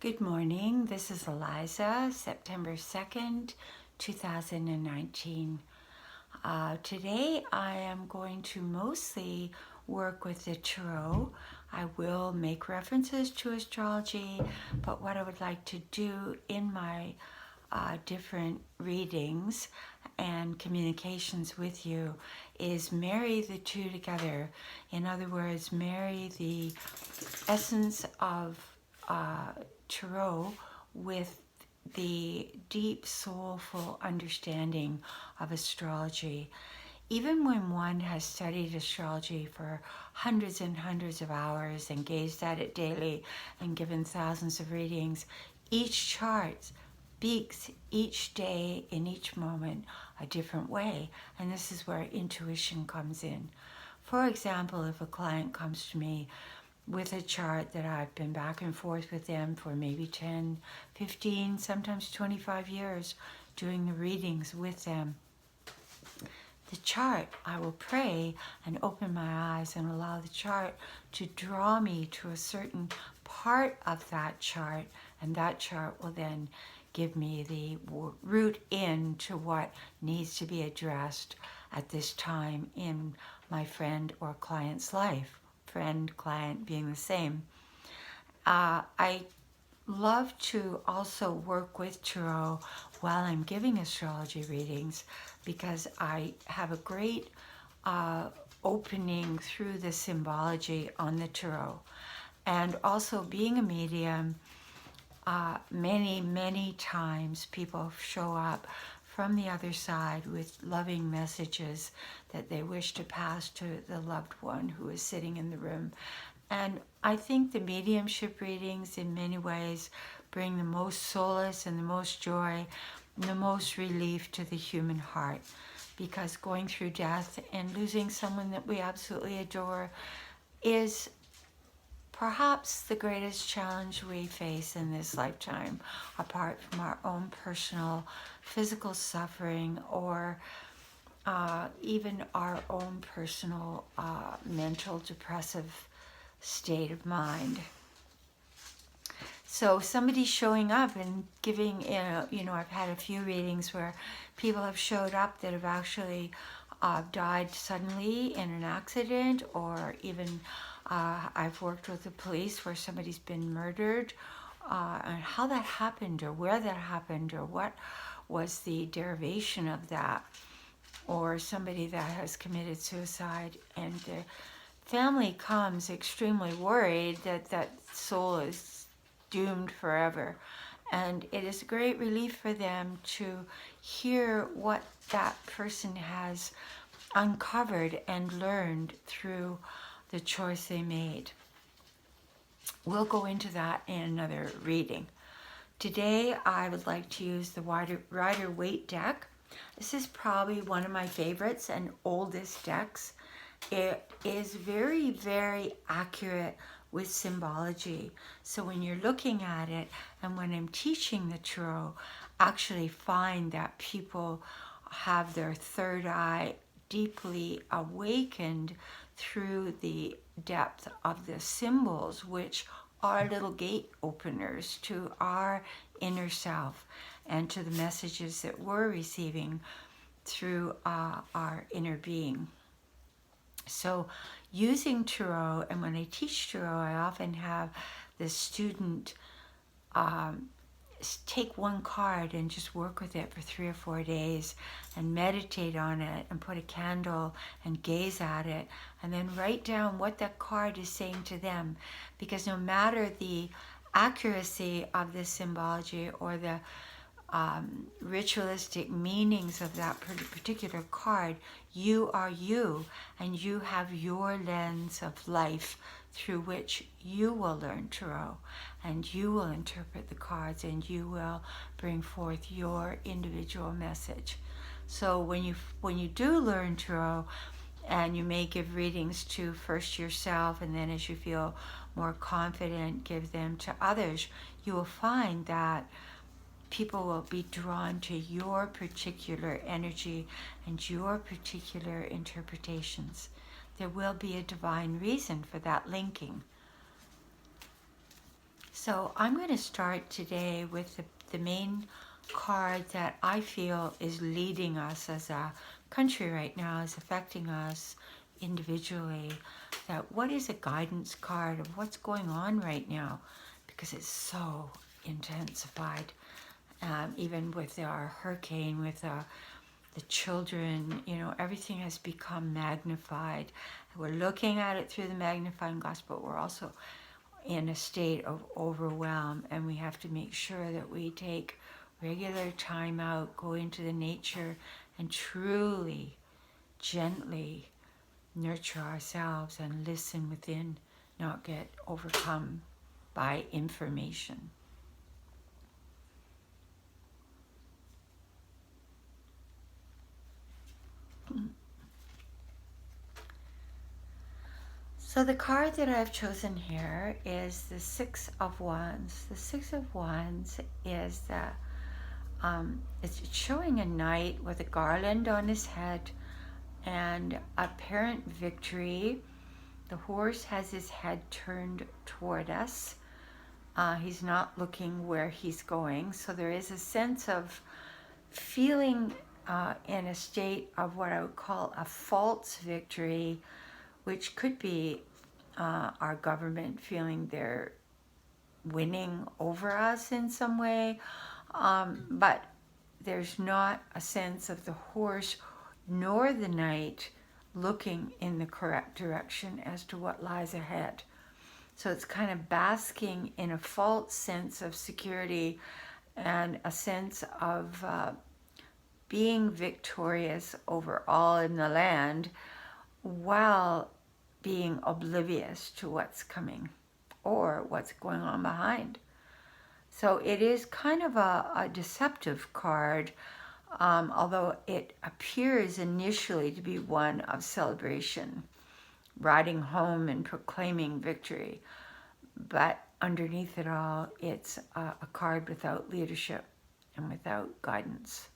Good morning. This is Eliza, September 2nd, 2019. Today I am going to mostly work with the Tarot. I will make references to astrology, but what I would like to do in my different readings and communications with you is marry the two together. In other words, marry the essence of Tarot with the deep, soulful understanding of astrology. Even when one has studied astrology for hundreds and hundreds of hours and gazed at it daily and given thousands of readings, each chart speaks each day in each moment a different way. And this is where intuition comes in. For example, if a client comes to me with a chart that I've been back and forth with them for maybe 10, 15, sometimes 25 years doing the readings with them, the chart, I will pray and open my eyes and allow the chart to draw me to a certain part of that chart, and that chart will then give me the route in to what needs to be addressed at this time in my friend or client's life. Friend, client being the same. I love to also work with Tarot while I'm giving astrology readings because I have a great opening through the symbology on the Tarot. And also being a medium, many times people show up from the other side with loving messages that they wish to pass to the loved one who is sitting in the room. And I think the mediumship readings in many ways bring the most solace and the most joy and the most relief to the human heart, because going through death and losing someone that we absolutely adore is perhaps the greatest challenge we face in this lifetime, apart from our own personal physical suffering or even our own personal mental depressive state of mind. So somebody showing up and giving, I've had a few readings where people have showed up that have actually died suddenly in an accident, or even I've worked with the police where somebody's been murdered, and how that happened or where that happened or what was the derivation of that, or somebody that has committed suicide and the family comes extremely worried that that soul is doomed forever. And it is a great relief for them to hear what that person has uncovered and learned through the choice they made. We'll go into that in another reading. Today I would like to use the Rider-Waite deck. This is probably one of my favorites and oldest decks. It is very accurate with symbology. So when you're looking at it, and when I'm teaching the Tarot, actually find that people have their third eye deeply awakened through the depth of the symbols, which are little gate openers to our inner self and to the messages that we're receiving through our inner being. So using Tarot, and when I teach Tarot, I often have the student take one card and just work with it for 3 or 4 days and meditate on it and put a candle and gaze at it and then write down what that card is saying to them. Because no matter the accuracy of the symbology or the ritualistic meanings of that particular card, you are you, and you have your lens of life through which you will learn Tarot, and you will interpret the cards, and you will bring forth your individual message. So when you do learn Tarot, and you may give readings to first yourself, and then as you feel more confident, give them to others, you will find that people will be drawn to your particular energy and your particular interpretations. There will be a divine reason for that linking. So I'm going to start today with the main card that I feel is leading us as a country right now, is affecting us individually. That what is a guidance card of what's going on right now, because it's so intensified. Even with our hurricane, with the children, you know, everything has become magnified. We're looking at it through the magnifying glass, but we're also in a state of overwhelm, and we have to make sure that we take regular time out, go into the nature, and truly, gently nurture ourselves and listen within, not get overcome by information. So the card that I've chosen here is the Six of Wands. The Six of Wands is it's showing a knight with a garland on his head and apparent victory. The horse has his head turned toward us. He's not looking where he's going. So there is a sense of feeling in a state of what I would call a false victory, which could be our government feeling they're winning over us in some way. But there's not a sense of the horse nor the knight looking in the correct direction as to what lies ahead. So it's kind of basking in a false sense of security and a sense of being victorious over all in the land while being oblivious to what's coming or what's going on behind. So it is kind of a deceptive card, although it appears initially to be one of celebration, riding home and proclaiming victory. But underneath it all, it's a card without leadership and without guidance.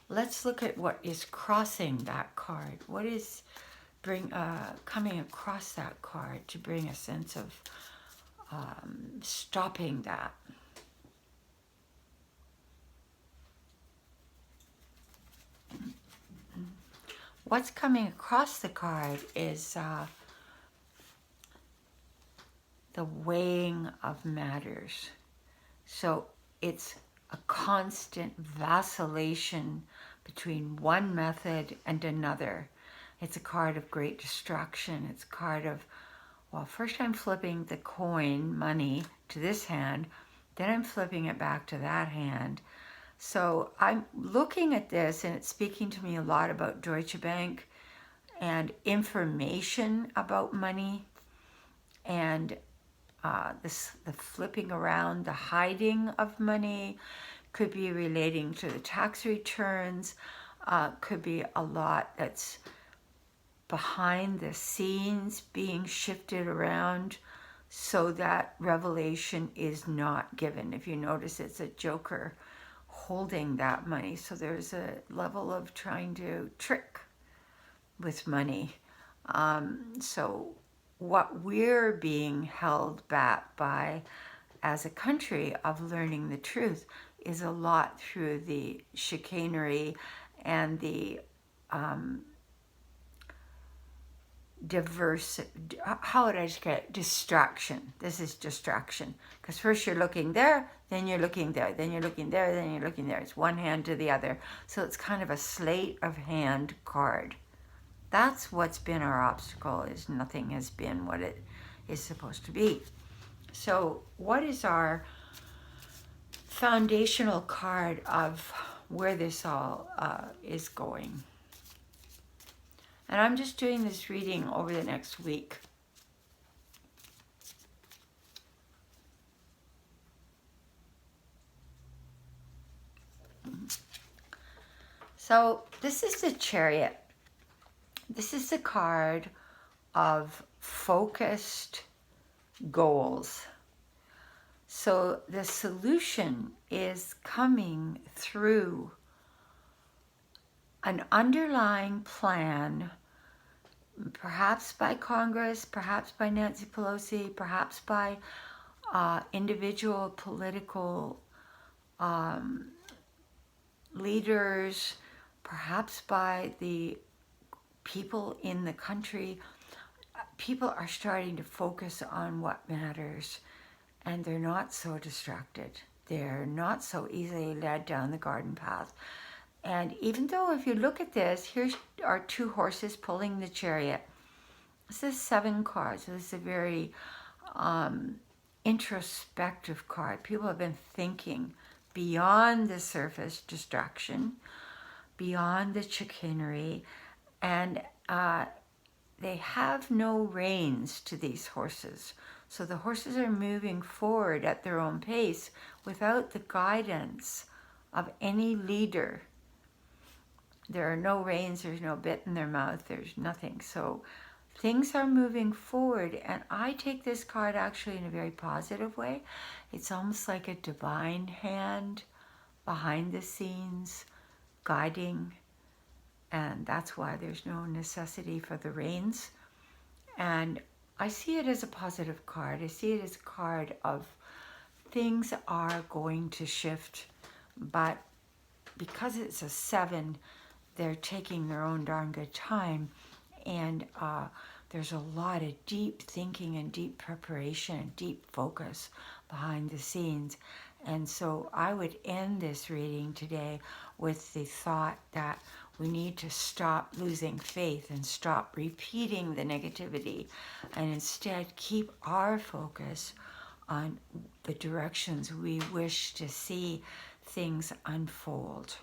Let's look at what is crossing that card. What is coming across that card to bring a sense of stopping that? What's coming across the card is the weighing of matters. So it's a constant vacillation between one method and another. It's a card of great distraction. It's a card of, well, first I'm flipping the coin, money, to this hand, then I'm flipping it back to that hand. So I'm looking at this, and it's speaking to me a lot about Deutsche Bank and information about money, and the flipping around, the hiding of money could be relating to the tax returns, could be a lot that's behind the scenes being shifted around so that revelation is not given. If you notice, it's a joker holding that money. So there's a level of trying to trick with money. So what we're being held back by as a country of learning the truth is a lot through the chicanery and the how would I describe it? Distraction. This is distraction. Because first you're looking there, then you're looking there, then you're looking there, then you're looking there. It's one hand to the other. So it's kind of a sleight of hand card. That's what's been our obstacle, is nothing has been what it is supposed to be. So what is our foundational card of where this all is going? And I'm just doing this reading over the next week. So this is the Chariot. This is the card of focused goals. So the solution is coming through an underlying plan perhaps by Congress, perhaps by Nancy Pelosi, perhaps by individual political leaders, perhaps by the people in the country. People are starting to focus on what matters, and they're not so distracted. They're not so easily led down the garden path. And even though if you look at this, here are two horses pulling the chariot. This is 7 cards. So this is a very introspective card. People have been thinking beyond the surface distraction, beyond the chicanery, and they have no reins to these horses. So the horses are moving forward at their own pace without the guidance of any leader. There are no reins, there's no bit in their mouth, there's nothing. So things are moving forward, and I take this card actually in a very positive way. It's almost like a divine hand behind the scenes, guiding, and that's why there's no necessity for the reins. And I see it as a positive card. I see it as a card of things are going to shift, but because it's a 7, they're taking their own darn good time, and there's a lot of deep thinking and deep preparation and deep focus behind the scenes. And so I would end this reading today with the thought that we need to stop losing faith and stop repeating the negativity, and instead keep our focus on the directions we wish to see things unfold.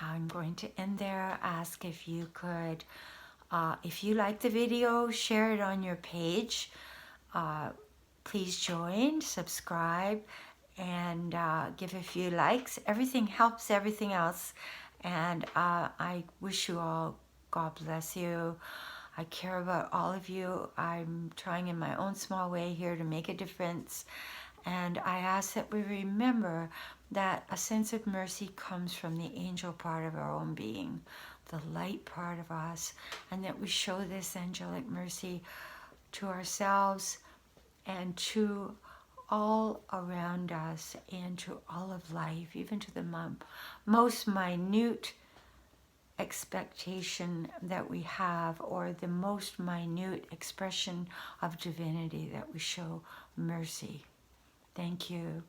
I'm going to end there. Ask if you could, if you like the video, share it on your page. Please join, subscribe, and give a few likes. Everything helps everything else. And I wish you all, God bless you. I care about all of you. I'm trying in my own small way here to make a difference. And I ask that we remember that a sense of mercy comes from the angel part of our own being, the light part of us, and that we show this angelic mercy to ourselves and to all around us and to all of life, even to the most minute expectation that we have, or the most minute expression of divinity, that we show mercy. Thank you.